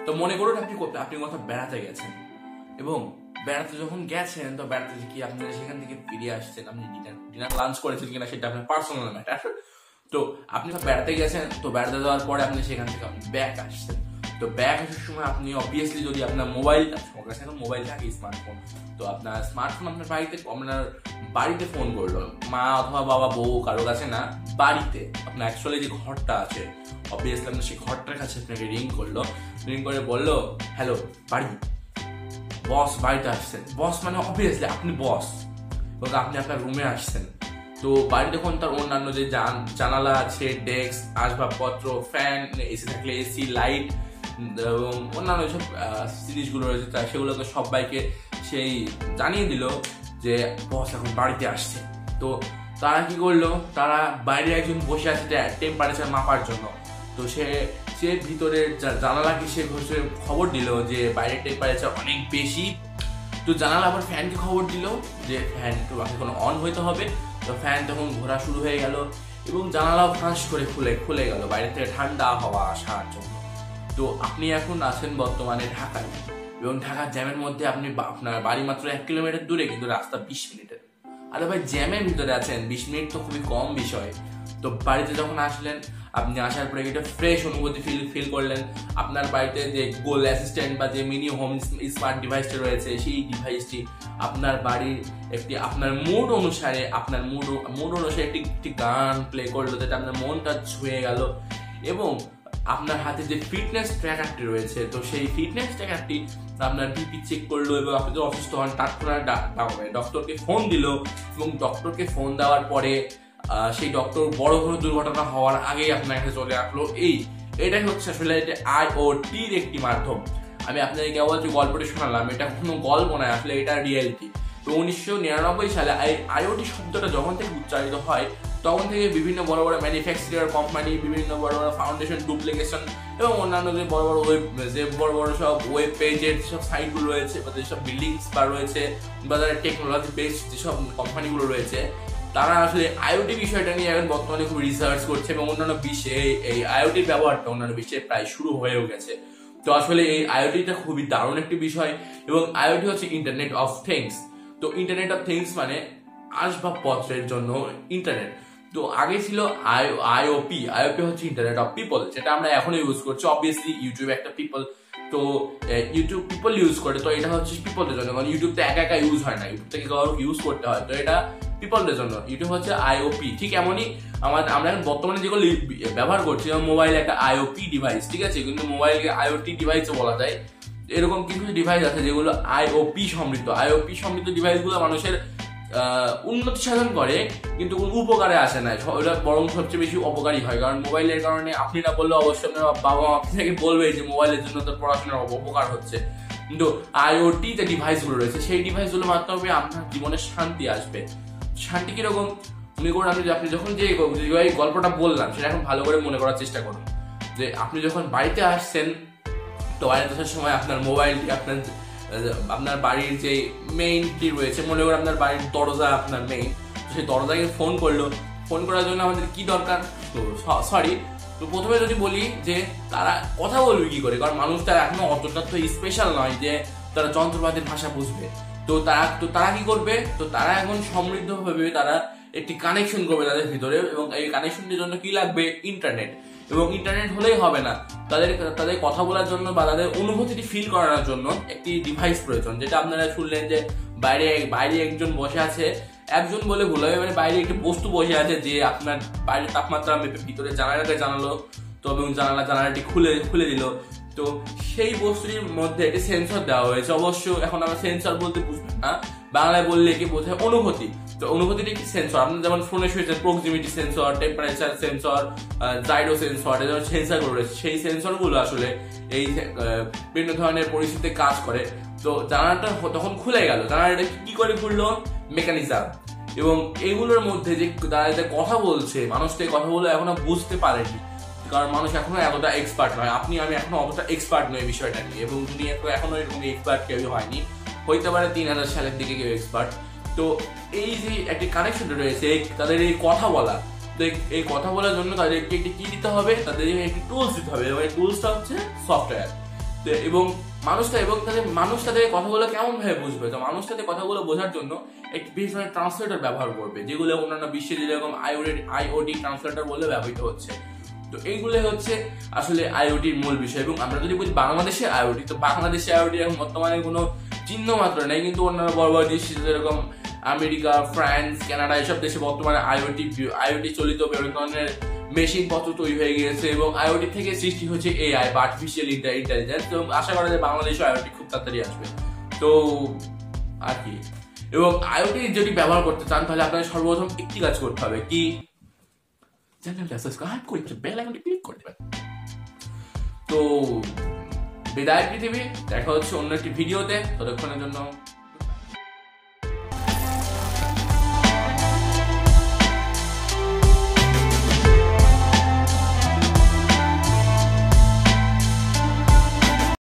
তো মনে করুন আপনি কোথাও বেড়াতে গেছেন, এবং বেড়াতে যখন গেছেন তো বেড়াতে কি আপনারা সেখান থেকে ফিরে আসছেন, আপনি ডিনার লাঞ্চ করেছেন কিনা সেটা আপনার পার্সোনাল ম্যাটার। তো আপনি বেড়াতে গেছেন, তো বেড়াতে যাওয়ার পরে আপনি সেখান থেকে আপনি ব্যাক আসছেন। তো ব্যাক আসার সময় আপনি অবভিয়াসলি যদি আপনার মোবাইল থাকে, স্মার্টফোন, তো আপনার স্মার্টফোন আপনার বাড়িতে ফোন করলো, মা অথবা বাবা বউ কারো কাছে না, বাড়িতে আপনার অ্যাকচুয়ালি যে ঘরটা আছে, অবভিয়াসলি আপনার সেই ঘরটার কাছে আপনাকে রিং করে বললো, হ্যালো বাড়ি, বস বাড়িতে আসছেন। বস মানে অবভিয়াসলি আপনি বস, এবং আপনি আপনার রুমে আসছেন। তো বাড়ি দেখুন তার অন্যান্য যে জানালা আছে, ডেস্ক, আসবাবপত্র, ফ্যান, এসি থাকলে এসি, লাইট এবং অন্যান্য সব জিনিসগুলো রয়েছে, সেগুলোকে সবাইকে সেই জানিয়ে দিল যে বস এখন বাড়িতে আসছে। তো তারা কি করলো, তারা বাইরে একজন বসে আছে টেম্পারেচার মাপার জন্য। তো সে ভিতরের জানালাকে সে খবর দিল যে বাইরের টেম্পারেচার অনেক বেশি। তো জানালা আবার ফ্যানকে খবর দিল যে ফ্যান একটু এখন অন হইতে হবে। তো ফ্যান তখন ঘোরা শুরু হয়ে গেল এবং জানালাও ফাঁস করে খুলে গেল বাইরে থেকে ঠান্ডা হাওয়া আসার জন্য। তো আপনি এখন আছেন বর্তমানে ঢাকায়, এবং ঢাকার জ্যামের মধ্যে আপনি আপনার বাড়ি মাত্র 1 কিলোমিটার দূরে, কিন্তু রাস্তা 20 মিনিটের। আরে ভাই, জ্যামের ভিতরে আছেন, 20 মিনিট তো খুবই কম বিষয়। তো বাড়িতে যখন আসলেন, আপনি আসার পরে একটা ফ্রেশ অনুভূতি ফিল করলেন। আপনার বাড়িতে যে গোল অ্যাসিস্ট্যান্ট বা যে মিনি হোম স্মার্ট ডিভাইসটা রয়েছে, সেই ডিভাইসটি আপনার বাড়ির আপনার মুড অনুসারে একটি গান প্লে করলো, যেটা আপনার মনটা ছুঁয়ে গেল। এবং আপনার হাতে যে ফিটনেস ট্র্যাকারটি রয়েছে, তো সেই ফিটনেস ট্র্যাকারটি আপনার বিপি চেক করলো, এবং আপনি যদি অসুস্থ হন তাৎক্ষণিক ডক্টরকে ফোন দিল, এবং ডক্টরকে ফোন দেওয়ার পরে সেই ডক্টর বড় কোনো দুর্ঘটনা হওয়ার আগেই আপনার কাছে চলে আসলো। এটাই হচ্ছে আসলে আইওটির একটি মাধ্যম। আমি আপনাকে কেবল যে গল্পটি শোনালাম, এটা কোনো গল্প নয়, আসলে এটা রিয়েলিটি। তো 1999 সালে আইওটি শব্দটা যখন থেকে উচ্চারিত হয়, তখন থেকে বিভিন্ন বড় বড় ম্যানুফ্যাকচারার কোম্পানি, বিভিন্ন বড় বড় ফাউন্ডেশন, ডুপ্লিকেশন এবং অন্যান্য যে বড় বড় সব ওয়েব পেজের সব সাইটগুলো রয়েছে, বা যেসব বিল্ডিংস বা রয়েছে, বা যারা টেকনোলজি বেসড যেসব কোম্পানিগুলো রয়েছে, তারা আসলে আইওটি বিষয়টা নিয়ে এখন বর্তমানে খুব রিসার্চ করছে, এবং অন্যান্য বিশ্বে এই আইওটির ব্যবহারটা অন্যান্য বিশ্বে প্রায় শুরু হয়েও গেছে। তো আসলে এই আইওটিটা খুবই দারুণ একটি বিষয়, এবং আইওটি হচ্ছে ইন্টারনেট অফ থিংস। তো ইন্টারনেট অফ থিংস মানে আসবাবপত্রের জন্য ইন্টারনেট। তো আগে ছিল আইওপি হচ্ছে ইন্টারনেট অফ পিপল, যেটা আমরা এখনো ইউজ করছি। অবভিয়াসলি ইউটিউব একটা পিপল, তো ইউটিউব পিপল ইউজ করে, তো এটা হচ্ছে পিপলের জন্য, কারণ ইউটিউব তো একা ইউজ হয় না, ইউটিউব থেকে ইউজ করতে হয়, তো এটা পিপলের জন্য। ইউটিউব হচ্ছে আইওপি। ঠিক এমনই আমরা এখন বর্তমানে যেগুলো ব্যবহার করছি, যেমন মোবাইল একটা আইওপি ডিভাইস, ঠিক আছে, কিন্তু মোবাইলকে আইওটি ডিভাইসও বলা যায়। এরকম কিছু ডিভাইস আছে যেগুলো আইওপি সমৃদ্ধ ডিভাইসগুলো মানুষের উন্নতি সাধন করে, কিন্তু কোন উপকারে আসে না, ওটা বরং সবচেয়ে বেশি অপকারী হয়। কারণ মোবাইলের কারণে আপনি না বললে অবশ্যই আপনার বাবা মা আপনাকে বলবে যে মোবাইলের জন্য তোর পড়াশোনার অপকার হচ্ছে, কিন্তু আইওটি যে ডিভাইসগুলো রয়েছে, সেই ডিভাইসগুলোর মাধ্যমে আপনার জীবনে শান্তি আসবে। শান্তি কিরকম? মনে করুন আপনি যখন যে গল্পটা বললাম, সেটা এখন ভালো করে মনে করার চেষ্টা করুন। যে আপনি যখন বাড়িতে আসছেন, তো বাড়িতে আসার সময় আপনার মোবাইলটি আপনার বাড়ির যে মেইনটি রয়েছে, মনে করুন আপনার বাড়ির দরজা আপনার মেইন, সেই দরজাকে ফোন করার জন্য আমাদের কি দরকার? তো প্রথমে যদি বলি যে তারা কথা বলবে কি করে, কারণ মানুষ তারা এখনো অতটা তো স্পেশাল নয় যে তারা যন্ত্রপাতির ভাষা বুঝবে। তো তারা কি করবে? তো তারা এখন সমৃদ্ধভাবে তারা একটি কানেকশন করবে তাদের ভিতরে, এবং এই কানেকশনের জন্য কি লাগবে? ইন্টারনেট। এবং ইন্টারনেট হলেই হবে না, তাদের কথা বলার জন্য বা তাদের অনুভূতিটি ফিল করানোর জন্য একটি ডিভাইস প্রয়োজন। যেটা আপনারা শুনলেন যে বাইরে একজন বসে আছে, একজন বলে ভুল হবে, মানে বাইরে একটি বস্তু বসে আছে যে আপনার বাইরের তাপমাত্রা মেপে ভিতরে জানালাটা জানালো, তো এবং জানালাটি খুলে দিল। তো সেই বস্তুটির মধ্যে একটি সেন্সর দেওয়া হয়েছে। অবশ্য এখন আমরা সেন্সর বলতে বুঝবেন না, বাংলায় বললে কি বোঝায়? অনুভূতি। তো অনুভূতির একটি সেন্সর, আপনি যেমন ফোনে শুয়েছেন proximity sensor, temperature sensor, gyro sensor, সেন্সরগুলো রয়েছে, সেই সেন্সরগুলো আসলে এই বিভিন্ন ধরনের পরিস্থিতিতে কাজ করে। তো জানালাটা তখন খুলে গেল, জানালাটা কি করে খুললো? মেকানিজম। এবং এগুলোর মধ্যে যে তারা যে কথা বলছে, মানুষ তো এই কথাগুলো এখনো বুঝতে পারেনি, কারণ মানুষ এখনো এতটা এক্সপার্ট নয়। আমি এখনো অতটা এক্সপার্ট নই বিষয়টা নিয়ে, এবং দুনিয়া তো এখনো এরকম এক্সপার্ট কেউ হয়নি, হইতে পারে 3000 সালের দিকে কেউ এক্সপার্ট। তো এই যে একটি কানেকশন রয়েছে তাদের এই কথা বলা, তো এই কথা বলার জন্য তাদেরকে একটি কি দিতে হবে? তাদের একটি টুলস দিতে হবে, এবং এই টুলসটা হচ্ছে সফটওয়্যার। এবং মানুষ তাদের কথাগুলো কেমন ভাবে বুঝবে, তো মানুষ তাদের কথাগুলো বোঝার জন্য একটি বিশেষ ধরনের ট্রান্সলেটর ব্যবহার করবে, যেগুলো অন্যান্য বিশ্বে যেরকম আইওটি ট্রান্সলেটর বলে ব্যবহৃত হচ্ছে। তো এইগুলো হচ্ছে আসলে আইওটির মূল বিষয়। এবং আমরা যদি বলি বাংলাদেশে আইওটি, তো বাংলাদেশে আইওটি এখন বর্তমানে কোনো চিহ্ন মাত্র নেই, কিন্তু অন্যান্য বড় বড় দেশ যেরকম আমেরিকা, ফ্রান্স, কানাডা এসব দেশে বর্তমানে আইওটি চলিত বিভিন্ন ধরনের মেশিন পত্র তৈরি হয়ে গিয়েছে, এবং আইওটি থেকে সৃষ্টি হচ্ছে এআই বা আর্টিফিশিয়াল ইন্টেলিজেন্স। এবং আশা করা যায় বাংলাদেশে আইওটি খুব তাড়াতাড়ি আসবে। তো আর কি, এবং আইওটি যদি ব্যবহার করতে চান তাহলে আপনাদের সর্বপ্রথম একটি কাজ করতে হবে, কি চ্যানেলটা সাবস্ক্রাইব করে বেল আইকনটি ক্লিক করে দেবেন। তো বিদায় পৃথিবী, দেখা হচ্ছে অন্য একটি ভিডিওতে, ততক্ষণের জন্য